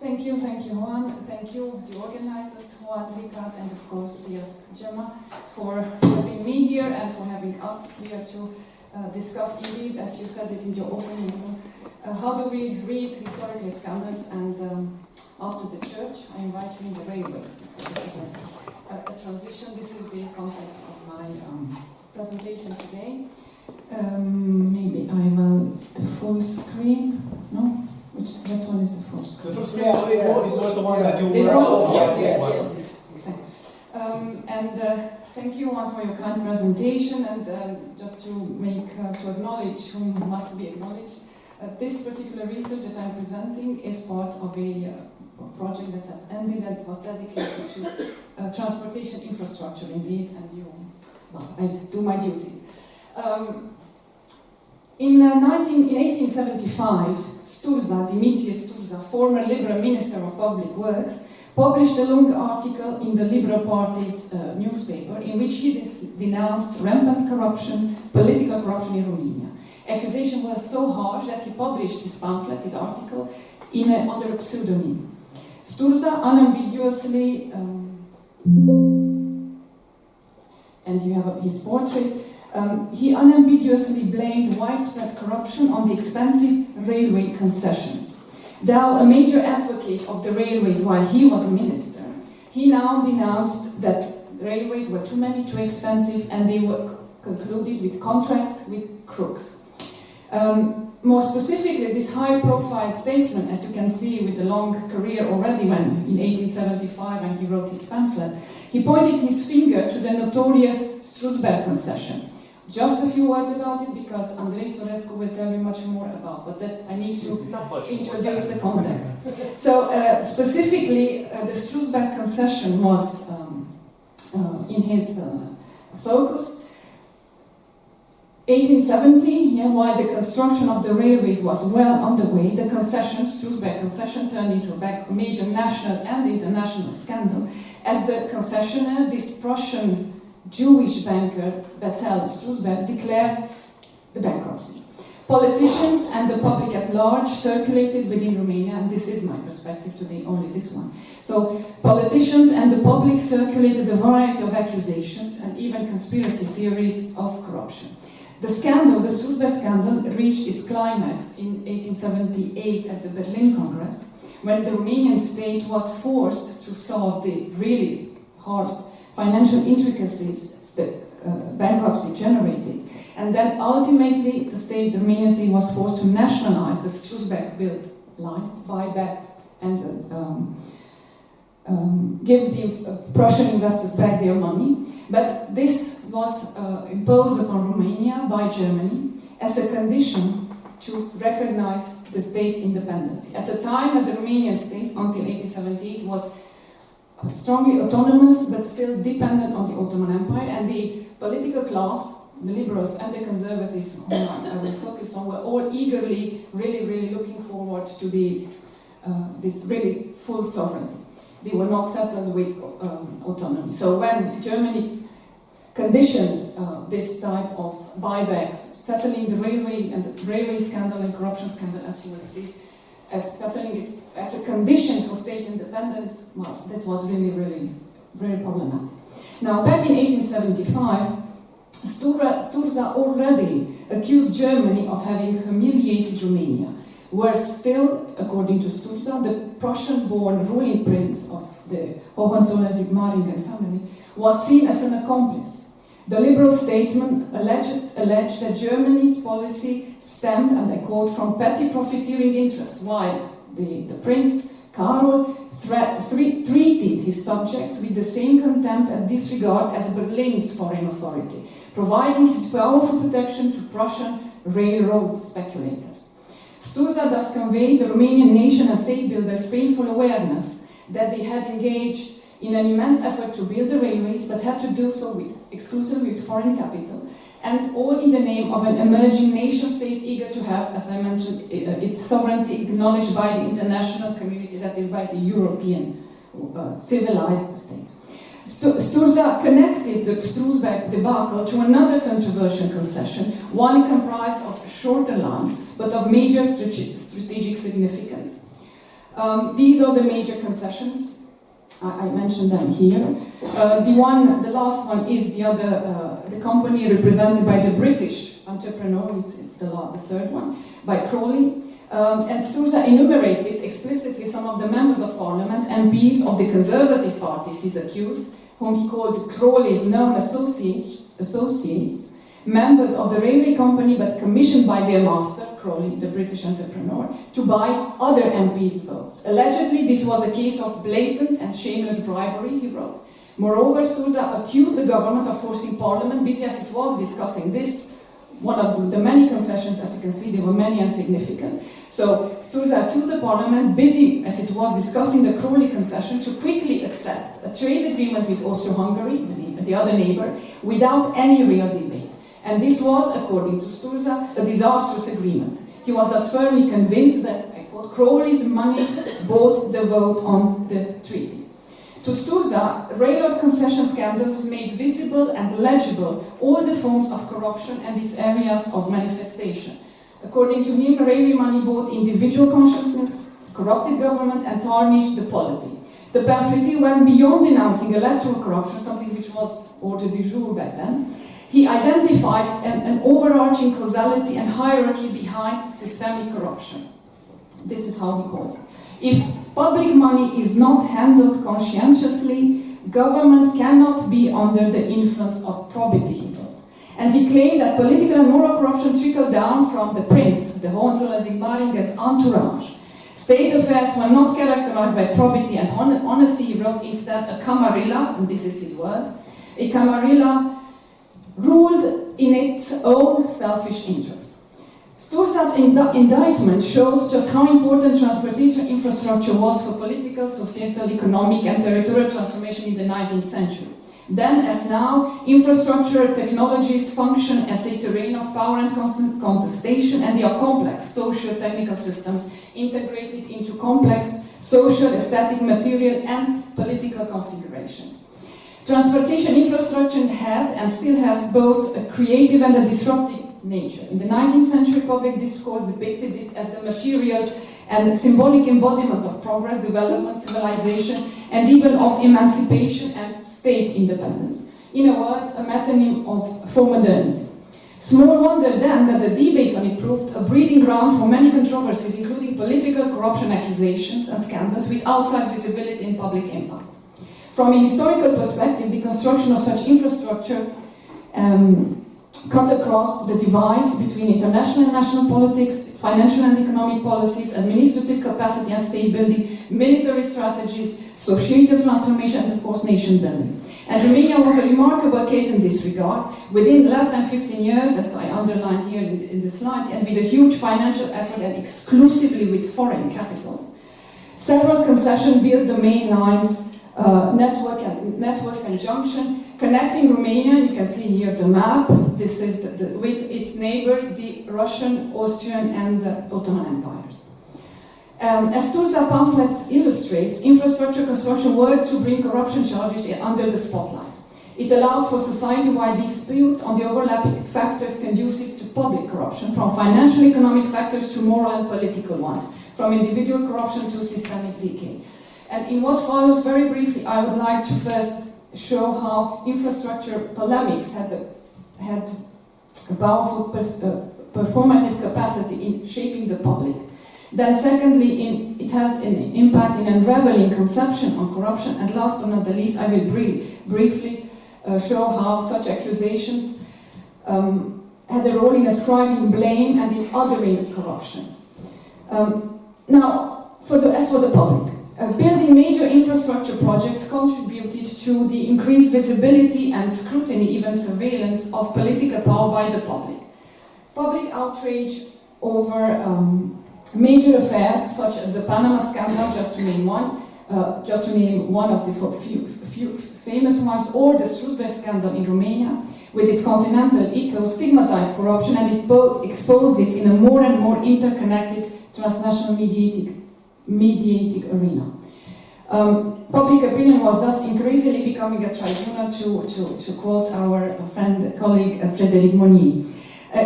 Thank you, Juan. Thank you, the organizers, Juan, Ricard, and of course, dearest Gemma, for having me here and for having us here to discuss, indeed, as you said it in your opening, how do we read historical scandals, and after the church, I invite you in the railways. It's a bit of a transition. This is the context of my presentation today. Maybe I will the full screen. No? Which one is the first screen? The first screen, it was the one that you this were one? Yes. Thank you, Juan, for your kind presentation, and just to acknowledge whom must be acknowledged. This particular research that I'm presenting is part of a project that has ended and was dedicated to transportation infrastructure, indeed, and I do my duties. In 1875, Sturza, Dimitris Sturza, former Liberal Minister of Public Works, published a long article in the Liberal Party's newspaper in which he denounced rampant corruption, political corruption in Romania. Accusation was so harsh that he published his pamphlet, his article, under a pseudonym. Sturza unambiguously, and you have his portrait, he unambiguously blamed widespread corruption on the expensive railway concessions. Though a major advocate of the railways while he was a minister, he now denounced that the railways were too many, too expensive, and they were concluded with contracts with crooks. More specifically, this high-profile statesman, as you can see with the long career already when in 1875 when he wrote his pamphlet, he pointed his finger to the notorious Strasbourg concession. Just a few words about it because Andrei Sorescu will tell you much more about, but that I need to introduce the context. So specifically, the Strasbourg concession was in his focus. 1870, while the construction of the railways was well underway, the concession, Strasbourg concession, turned into a major national and international scandal as the concessionaire, this Prussian Jewish banker Bertel Strasbourg, declared the bankruptcy. Politicians and the public at large circulated within Romania, and this is my perspective today, only this one. So politicians and the public circulated a variety of accusations and even conspiracy theories of corruption. The scandal, the Strasbourg scandal, reached its climax in 1878 at the Berlin Congress, when the Romanian state was forced to solve the really hard financial intricacies that bankruptcy generated. And then ultimately the Romanian state was forced to nationalize the Strasbourg-built line, buy back and give the Prussian investors back their money. But this was imposed upon Romania by Germany as a condition to recognize the state's independence. At the time, the Romanian state, until 1878, was strongly autonomous, but still dependent on the Ottoman Empire, and the political class, the liberals and the conservatives, whom I will focus on, were all eagerly, really looking forward to this really full sovereignty. They were not settled with autonomy. So when Germany conditioned this type of buyback, settling the railway and the railway scandal and corruption scandal, as you will see, as settling it as a condition for state independence, well, that was really very problematic. Now, back in 1875, Sturza already accused Germany of having humiliated Romania. Worse still, according to Sturza, the Prussian-born ruling prince of the Hohenzollern-Sigmaringen family was seen as an accomplice. The liberal statesman alleged that Germany's policy stemmed, and I quote, from petty profiteering interest, while the prince, Karol, treated his subjects with the same contempt and disregard as Berlin's foreign authority, providing his powerful protection to Prussian railroad speculators. Sturza thus conveyed the Romanian nation and state builders painful awareness that they had engaged in an immense effort to build the railways, but had to do so exclusively with foreign capital, and all in the name of an emerging nation-state eager to have, as I mentioned, its sovereignty acknowledged by the international community, that is, by the European civilized states. Sturza connected the Strasbourg debacle to another controversial concession, one comprised of shorter lines, but of major strategic significance. These are the major concessions. I mentioned them here. The last one is the company represented by the British entrepreneur, it's the third one, by Crawley. And Sturza enumerated explicitly some of the members of parliament, MPs of the Conservative parties he's accused, whom he called Crawley's known associates, members of the railway company but commissioned by their master, Crawley, the British entrepreneur, to buy other MPs' votes. Allegedly, this was a case of blatant and shameless bribery, he wrote. Moreover, Sturza accused the government of forcing parliament, busy as it was discussing this, one of the many concessions, as you can see, there were many and significant. So Sturza accused the parliament, busy as it was discussing the Crawley concession, to quickly accept a trade agreement with Austro-Hungary, the other neighbor, without any real debate. And this was, according to Sturza, a disastrous agreement. He was thus firmly convinced that, I quote, Crawley's money bought the vote on the treaty. To Sturza, railroad concession scandals made visible and legible all the forms of corruption and its areas of manifestation. According to him, railway money bought individual consciousness, corrupted government, and tarnished the polity. The pamphleteer went beyond denouncing electoral corruption, something which was ordre du jour back then. He identified an overarching causality and hierarchy behind systemic corruption. This is how he called it. If public money is not handled conscientiously, government cannot be under the influence of probity, he wrote. And he claimed that political and moral corruption trickled down from the prince, the Hohenzollern-Sigmaringen's entourage. State affairs were not characterized by probity and honesty, he wrote, instead a camarilla, and this is his word, a camarilla ruled in its own selfish interest. Sturza's indictment shows just how important transportation infrastructure was for political, societal, economic, and territorial transformation in the 19th century. Then, as now, infrastructure technologies function as a terrain of power and constant contestation, and they are complex social technical systems integrated into complex social, aesthetic, material, and political configurations. Transportation infrastructure had and still has both a creative and a disruptive nature. In the 19th century, public discourse depicted it as the material and symbolic embodiment of progress, development, civilization, and even of emancipation and state independence. In a word, a metonym for modernity. Small wonder then that the debates on it proved a breeding ground for many controversies, including political corruption accusations and scandals with outsized visibility and public impact. From a historical perspective, the construction of such infrastructure cut across the divides between international and national politics, financial and economic policies, administrative capacity and state building, military strategies, societal transformation, and of course nation building. And Romania was a remarkable case in this regard. Within less than 15 years, as I underline here in the slide, and with a huge financial effort and exclusively with foreign capitals, several concessions built the main lines, networks and junction, connecting Romania. You can see here the map. This is with its neighbors, the Russian, Austrian, and the Ottoman empires. As Sturza pamphlets illustrates, infrastructure construction worked to bring corruption charges under the spotlight. It allowed for society-wide disputes on the overlapping factors conducive to public corruption, from financial economic factors to moral and political ones, from individual corruption to systemic decay. And in what follows, very briefly, I would like to first show how infrastructure polemics had a powerful performative capacity in shaping the public. Then secondly, it has an impact in unraveling conception on corruption. And last but not the least, I will briefly show how such accusations had a role in ascribing blame and in othering corruption. Now, as for the public, building major infrastructure projects contributed to the increased visibility and scrutiny, even surveillance, of political power by the public. Public outrage over major affairs such as the Panama scandal, just to name one of the few famous ones, or the Strasbourg scandal in Romania, with its continental echo, stigmatized corruption, and it exposed it in a more and more interconnected transnational mediating arena. Public opinion was thus increasingly becoming a tribunal, to quote our friend, colleague Frédéric Monnier.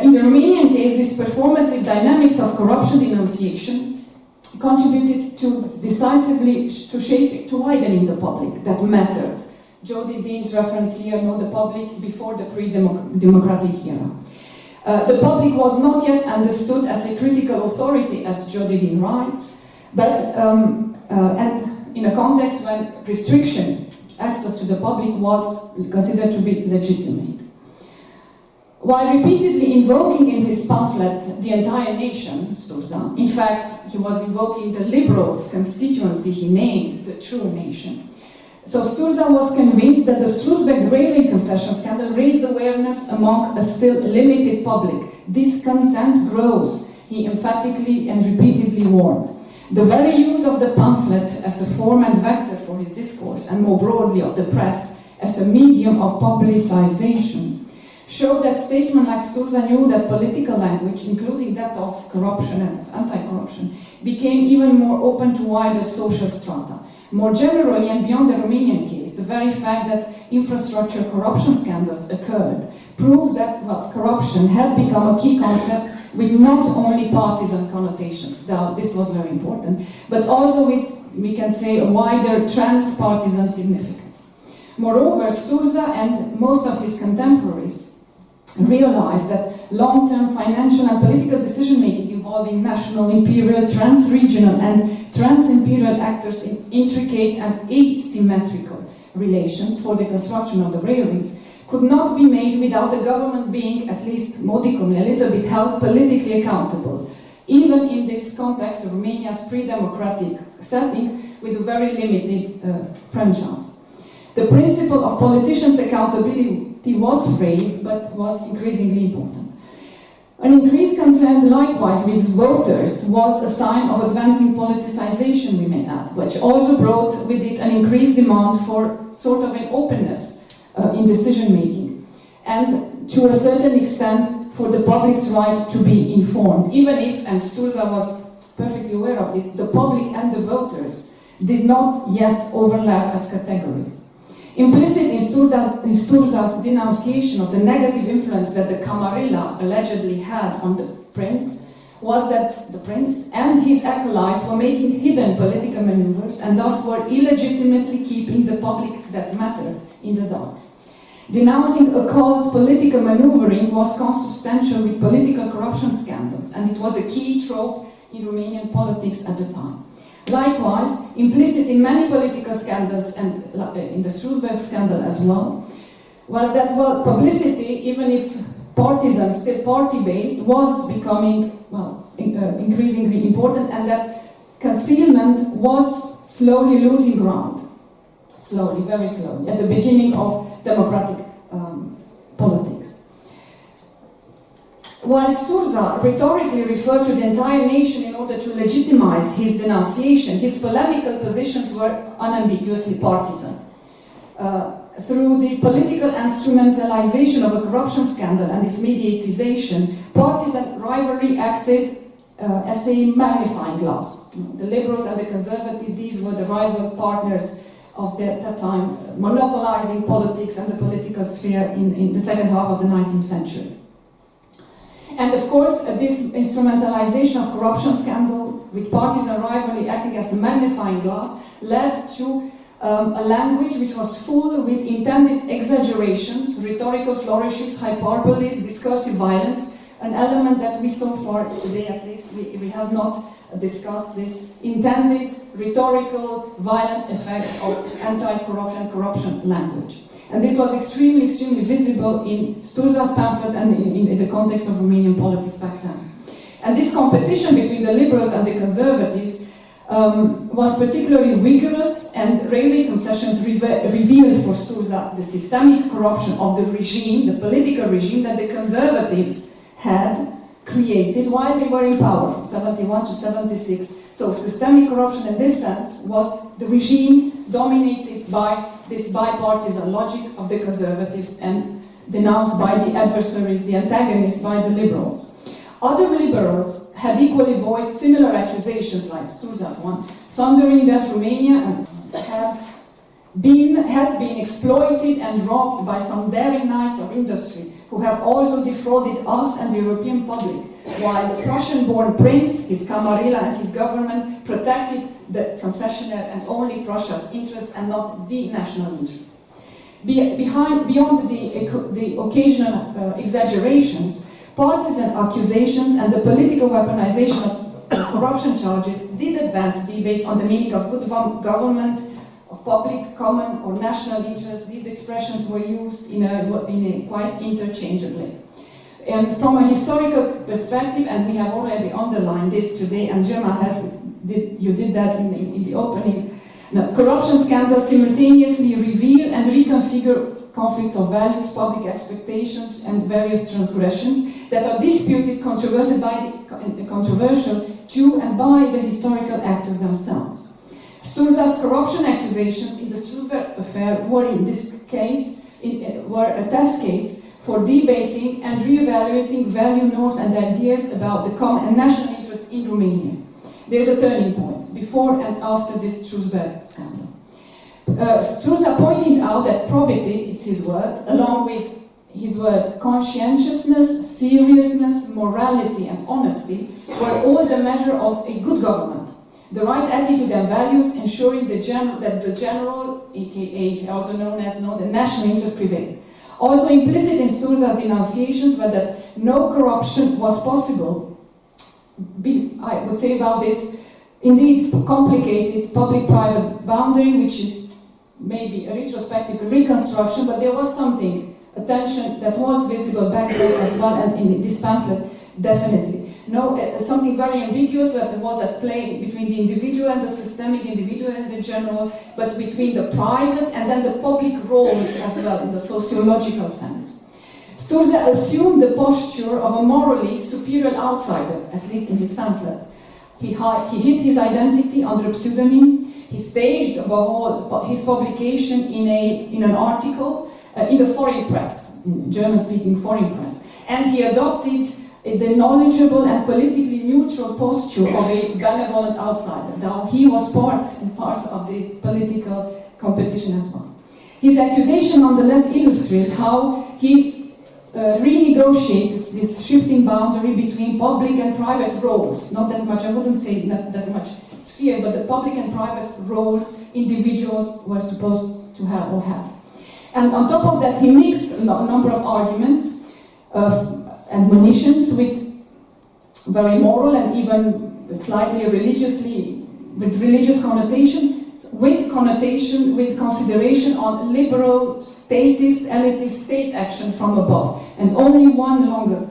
In the Romanian case, this performative dynamics of corruption denunciation contributed to decisively to widening the public that mattered. Jody Dean's reference here, the public before the pre-democratic era. The public was not yet understood as a critical authority, as Jody Dean writes, but and in a context when access to the public was considered to be legitimate. While repeatedly invoking in his pamphlet the entire nation, Sturza, in fact, he was invoking the liberals' constituency he named the true nation. So Sturza was convinced that the Strasbourg railway concession scandal raised awareness among a still limited public. Discontent grows, he emphatically and repeatedly warned. The very use of the pamphlet as a form and vector for his discourse, and more broadly of the press as a medium of publicization, showed that statesmen like Sturza knew that political language, including that of corruption and anti-corruption, became even more open to wider social strata. More generally, and beyond the Romanian case, the very fact that infrastructure corruption scandals occurred proves that corruption had become a key concept with not only partisan connotations, though this was very important, but also with, we can say, a wider trans-partisan significance. Moreover, Sturza and most of his contemporaries realized that long-term financial and political decision-making involving national, imperial, trans-regional and trans-imperial actors in intricate and asymmetrical relations for the construction of the railways could not be made without the government being, at least modicumly, a little bit held politically accountable, even in this context of Romania's pre-democratic setting with a very limited franchise. The principle of politicians' accountability was frail, but was increasingly important. An increased concern likewise with voters was a sign of advancing politicization, we may add, which also brought with it an increased demand for sort of an openness in decision-making, and to a certain extent for the public's right to be informed, even if, and Sturza was perfectly aware of this, the public and the voters did not yet overlap as categories. Implicit in Sturza's denunciation of the negative influence that the Camarilla allegedly had on the prince was that the prince and his acolytes were making hidden political maneuvers and thus were illegitimately keeping the public that mattered in the dark. Denouncing occult political maneuvering was consubstantial with political corruption scandals, and it was a key trope in Romanian politics at the time. Likewise, implicit in many political scandals, and in the Strasbourg scandal as well, was that, publicity, even if partisan, still party-based, was becoming, increasingly important, and that concealment was slowly losing ground. Slowly, very slowly, at the beginning of democratic politics. While Sturza rhetorically referred to the entire nation in order to legitimize his denunciation, his polemical positions were unambiguously partisan. Through the political instrumentalization of a corruption scandal and its mediatization, partisan rivalry acted as a magnifying glass. The liberals and the conservatives, these were the rival partners of that time, monopolizing politics and the political sphere in the second half of the 19th century. And of course, this instrumentalization of corruption scandal with partisan rivalry acting as a magnifying glass led to a language which was full with intended exaggerations, rhetorical flourishes, hyperboles, discursive violence, an element that we so far today at least, we have not discussed this intended rhetorical violent effects of anti-corruption corruption language. And this was extremely, extremely visible in Sturza's pamphlet and in the context of Romanian politics back then. And this competition between the liberals and the conservatives was particularly vigorous, and railway concessions revealed for Sturza the systemic corruption of the regime, the political regime that the conservatives had created while they were in power from 71 to 76. So systemic corruption in this sense was the regime dominated by this bipartisan logic of the conservatives and denounced by the adversaries, the antagonists, by the liberals. Other liberals had equally voiced similar accusations like Sturza's one, thundering that Romania has been exploited and robbed by some daring knights of industry who have also defrauded us and the European public while the Prussian-born prince, his Camarilla and his government protected the concessionaire and only Prussia's interest and not the national interest. Beyond the occasional exaggerations, partisan accusations and the political weaponization of corruption charges did advance debates on the meaning of good government, of public, common or national interest. These expressions were used in a quite interchangeably. And from a historical perspective, and we have already underlined this today, and Gemma you did that in the opening, corruption scandals simultaneously reveal and reconfigure conflicts of values, public expectations, and various transgressions that are disputed, controversial to and by the historical actors themselves. Sturza's corruption accusations in the Strasbourg affair were in this case were a test case for debating and re-evaluating value norms and ideas about the common and national interest in Romania. There's a turning point before and after this Strasbourg scandal. Sturza pointed out that probity, it's his word, along with his words conscientiousness, seriousness, morality and honesty were all the measure of a good government. The right attitude and values ensuring that the general, aka also known as the national interest prevailed. Also implicit in Sturza's denunciations were that no corruption was possible. I would say about this, indeed complicated public-private boundary, which is maybe a retrospective reconstruction, but there was something, a tension that was visible back then as well, and in this pamphlet, definitely. Something very ambiguous that was at play between the individual and the systemic, individual and the general, but between the private and then the public roles as well, in the sociological sense. Sturza assumed the posture of a morally superior outsider, at least in his pamphlet. He hid his identity under a pseudonym. He staged, above all, his publication in an article in the foreign press, in German-speaking foreign press, and he adopted the knowledgeable and politically neutral posture of a benevolent outsider. Now, he was part and parcel of the political competition as well. His accusation nonetheless illustrates how he renegotiates this shifting boundary between public and private roles. Not that much, I wouldn't say not that much sphere, but the public and private roles individuals were supposed to have or have. And on top of that, he mixed a number of arguments and monitions with very moral and even slightly with religious connotation, with consideration on liberal, statist, elitist state action from above. And only one longer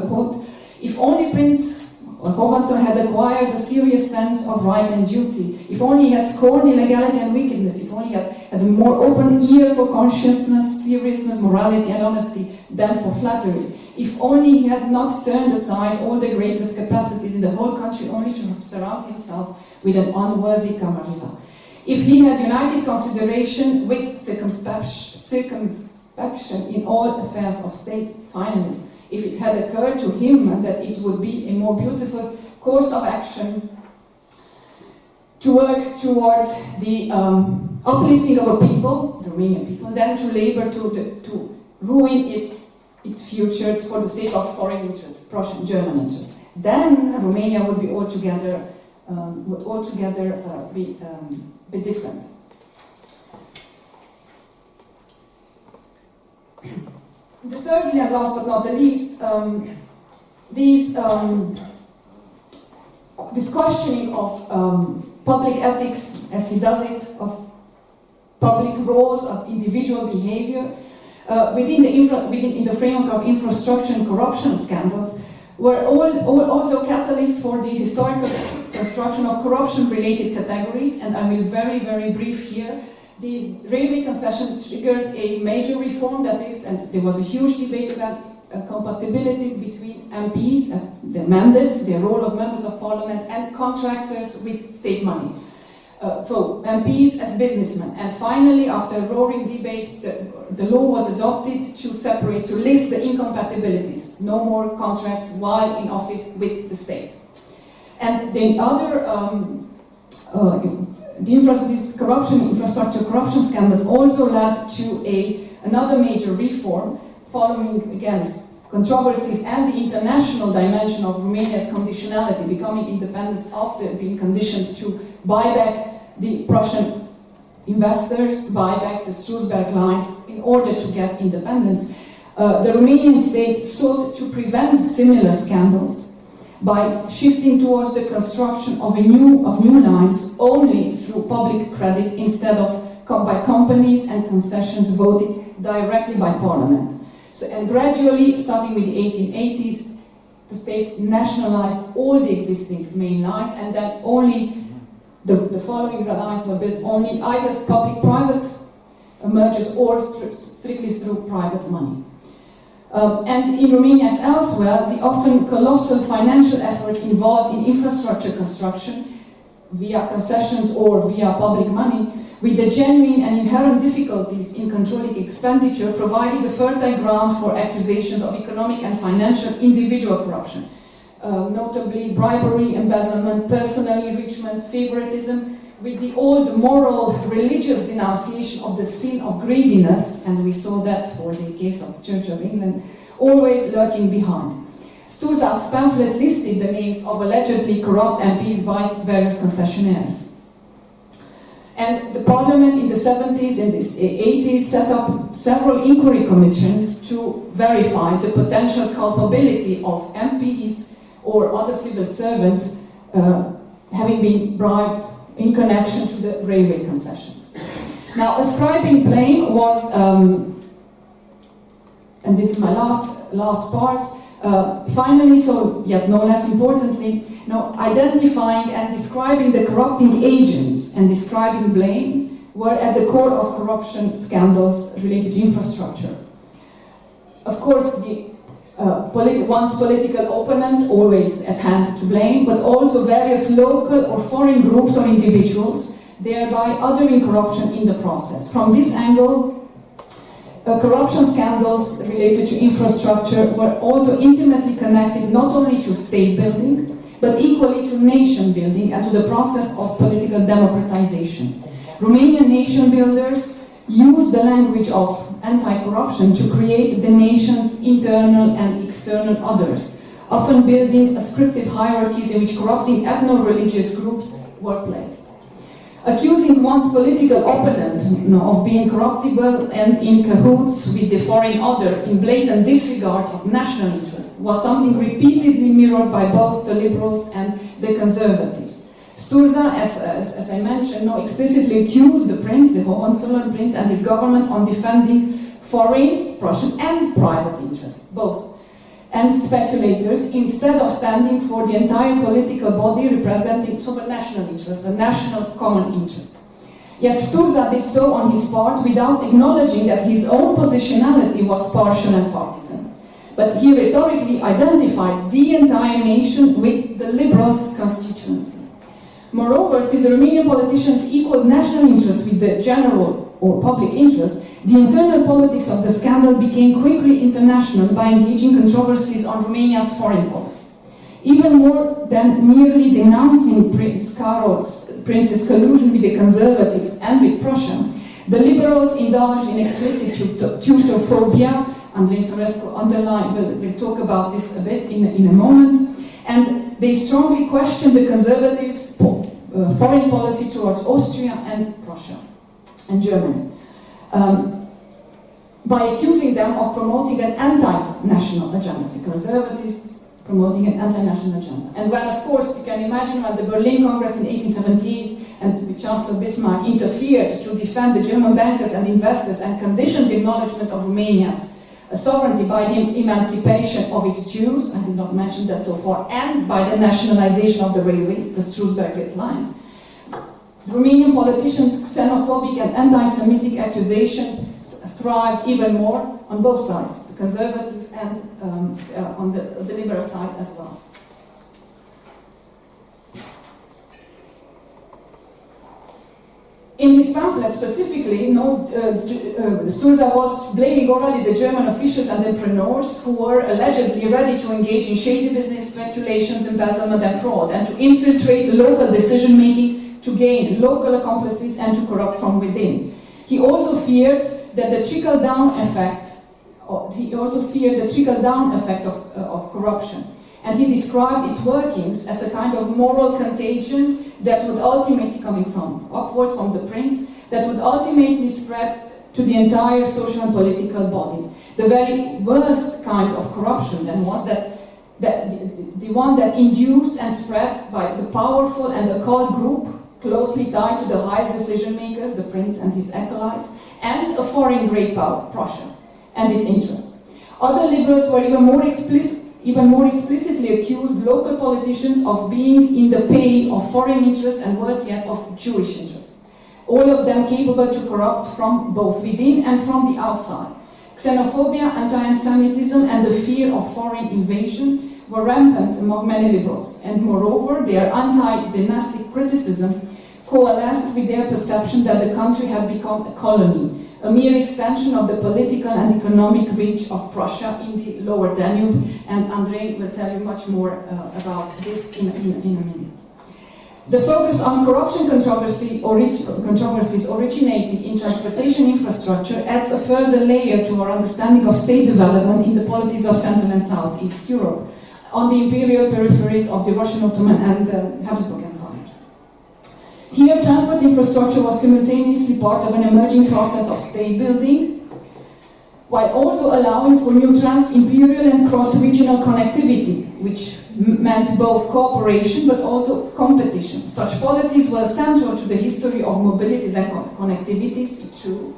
quote: if only Prince Hohenzollern had acquired a serious sense of right and duty, if only he had scorned illegality and wickedness, if only he had a more open ear for consciousness, seriousness, morality and honesty than for flattery, if only he had not turned aside all the greatest capacities in the whole country only to surround himself with an unworthy Camarilla, if he had united consideration with circumspection in all affairs of state, finally, if it had occurred to him that it would be a more beautiful course of action to work towards the uplifting of a people, the Romanian people, than to labor to ruin its future for the sake of foreign interest, Prussian, German interest, then Romania would be altogether be different. Thirdly, and last but not the least, this questioning of public ethics, as he does it, of public roles, of individual behavior, in the framework of infrastructure and corruption scandals, were all also catalysts for the historical construction of corruption-related categories, and I will very, very brief here. The railway concession triggered a major reform, that is, and there was a huge debate about compatibilities between MPs as their mandate, their role of members of parliament, and contractors with state money. So MPs as businessmen. And finally, after roaring debates, the law was adopted to list the incompatibilities. No more contracts while in office with the state. And the other these infrastructure corruption scandals also led to another major reform, following again controversies and the international dimension of Romania's conditionality, becoming independence after being conditioned to buy back the Prussian investors, buy back the Strasbourg lines in order to get independence, the Romanian state sought to prevent similar scandals by shifting towards the construction of new lines only through public credit instead of by companies and concessions voted directly by parliament. So, and gradually, starting with the 1880s, the state nationalized all the existing main lines, and then only the following lines were built only either public-private mergers or strictly through private money. And in Romania as elsewhere, the often colossal financial effort involved in infrastructure construction via concessions or via public money, with the genuine and inherent difficulties in controlling expenditure, provided a fertile ground for accusations of economic and financial individual corruption, notably bribery, embezzlement, personal enrichment, favoritism, with the old moral religious denunciation of the sin of greediness, and we saw that for the case of the Church of England, always lurking behind. Sturza's pamphlet listed the names of allegedly corrupt MPs by various concessionaires. And the parliament in the 70s and the 80s set up several inquiry commissions to verify the potential culpability of MPs or other civil servants having been bribed in connection to the railway concessions. Now, ascribing blame was, and this is my last part, finally, so yet no less importantly, identifying and describing the corrupting agents and describing blame were at the core of corruption scandals related to infrastructure. Of course, the one's political opponent always at hand to blame, but also various local or foreign groups or individuals, thereby othering corruption in the process. From this angle, corruption scandals related to infrastructure were also intimately connected not only to state building, but equally to nation building and to the process of political democratization. Romanian nation builders used the language of anti-corruption to create the nation's internal and external others, often building ascriptive hierarchies in which corrupting ethno-religious groups were placed. Accusing one's political opponent of being corruptible and in cahoots with the foreign other in blatant disregard of national interest was something repeatedly mirrored by both the liberals and the conservatives. Sturza, as I mentioned, explicitly accused the prince, the Hohenzollern prince, and his government on defending foreign, Prussian, and private interests, both, and speculators, instead of standing for the entire political body representing sort of a national interest, a national common interest. Yet Sturza did so on his part without acknowledging that his own positionality was partial and partisan. But he rhetorically identified the entire nation with the liberals' constituency. Moreover, since the Romanian politicians equaled national interest with the general or public interest, the internal politics of the scandal became quickly international by engaging controversies on Romania's foreign policy. Even more than merely denouncing Prince Prince's collusion with the conservatives and with Prussia, the liberals indulged in explicit tutorphobia. Andrei Sorescu will talk about this a bit in a moment. And they strongly questioned the conservatives' foreign policy towards Austria and Prussia and Germany, by accusing them of promoting an anti-national agenda. The conservatives promoting an anti-national agenda. And when, of course, you can imagine when the Berlin Congress in 1878 and Chancellor Bismarck interfered to defend the German bankers and investors and conditioned the acknowledgement of Romania's sovereignty by the emancipation of its Jews, I did not mention that so far, and by the nationalization of the railways, the Strasbourg lines. Romanian politicians' xenophobic and anti-Semitic accusations thrived even more on both sides, the conservative and on the liberal side as well. In his pamphlet specifically, Sturza was blaming already the German officials and entrepreneurs who were allegedly ready to engage in shady business, speculations, embezzlement and fraud, and to infiltrate local decision-making to gain local accomplices and to corrupt from within. He also feared that the trickle-down effect he also feared the trickle-down effect of corruption. And he described its workings as a kind of moral contagion that would ultimately, coming from upwards from the prince, that would ultimately spread to the entire social and political body. The very worst kind of corruption then was that the one that induced and spread by the powerful and occult group closely tied to the highest decision makers, the prince and his acolytes, and a foreign great power, Prussia, and its interests. Other liberals were even more explicitly accused local politicians of being in the pay of foreign interests and worse yet of Jewish interests. All of them capable to corrupt from both within and from the outside. Xenophobia, anti-Semitism and the fear of foreign invasion were rampant among many liberals, and moreover their anti-dynastic criticism coalesced with their perception that the country had become a colony, a mere extension of the political and economic reach of Prussia in the lower Danube, and Andrei will tell you much more about this in a minute. The focus on corruption controversies originating in transportation infrastructure adds a further layer to our understanding of state development in the polities of Central and Southeast Europe, on the imperial peripheries of the Russian, Ottoman and Habsburg empires. Here, transport infrastructure was simultaneously part of an emerging process of state building, while also allowing for new trans-imperial and cross-regional connectivity, which meant both cooperation but also competition. Such polities were central to the history of mobilities and connectivities, it's true.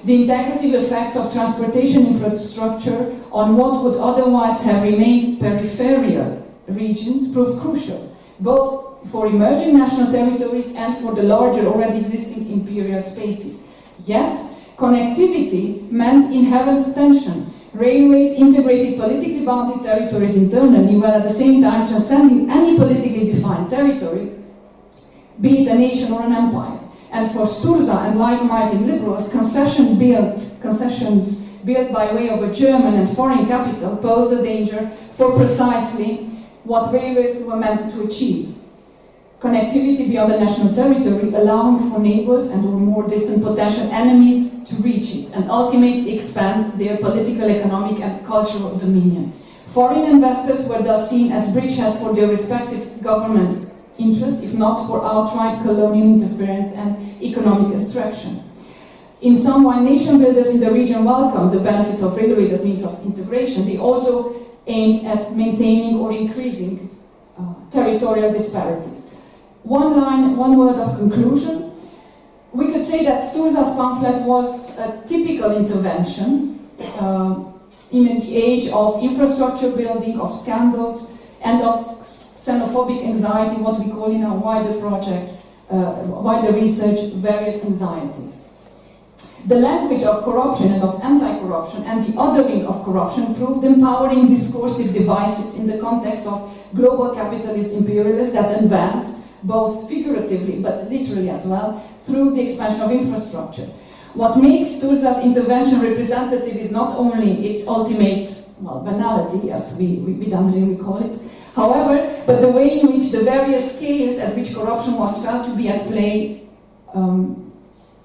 The integrative effects of transportation infrastructure on what would otherwise have remained peripheral regions proved crucial, both for emerging national territories and for the larger already existing imperial spaces. Yet, connectivity meant inherent tension. Railways integrated politically bounded territories internally, while at the same time transcending any politically defined territory, be it a nation or an empire. And for Sturza and like-minded liberals, concessions built by way of a German and foreign capital posed a danger for precisely what railways were meant to achieve. Connectivity beyond the national territory, allowing for neighbors and or more distant potential enemies to reach it and ultimately expand their political, economic and cultural dominion. Foreign investors were thus seen as bridgeheads for their respective governments' interest, if not for outright colonial interference and economic extraction. In some, while nation builders in the region welcomed the benefits of railways as means of integration, they also aimed at maintaining or increasing territorial disparities. One word of conclusion. We could say that Sturza's pamphlet was a typical intervention in the age of infrastructure building, of scandals, and of xenophobic anxiety, what we call in our wider project, wider research, various anxieties. The language of corruption and of anti-corruption and the othering of corruption proved empowering discursive devices in the context of global capitalist imperialism that advanced, both figuratively but literally as well, through the expansion of infrastructure. What makes Sturza's intervention representative is not only its ultimate, banality, as we call it, however, but the way in which the various scales at which corruption was felt to be at play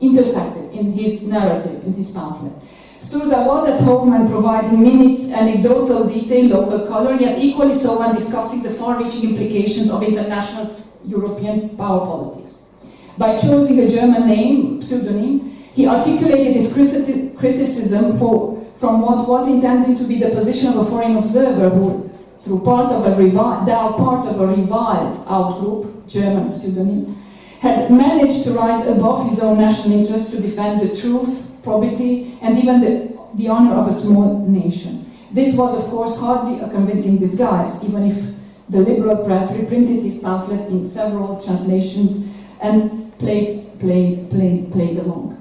intersected in his narrative, in his pamphlet. Sturza was at home and providing minute anecdotal detail, local color, yet equally so when discussing the far-reaching implications of international European power politics. By choosing a German name, pseudonym, he articulated his criticism from what was intended to be the position of a foreign observer who, through part of a reviled outgroup, German pseudonym, had managed to rise above his own national interest to defend the truth, probity, and even the honor of a small nation. This was, of course, hardly a convincing disguise, even if the liberal press reprinted his pamphlet in several translations and played along.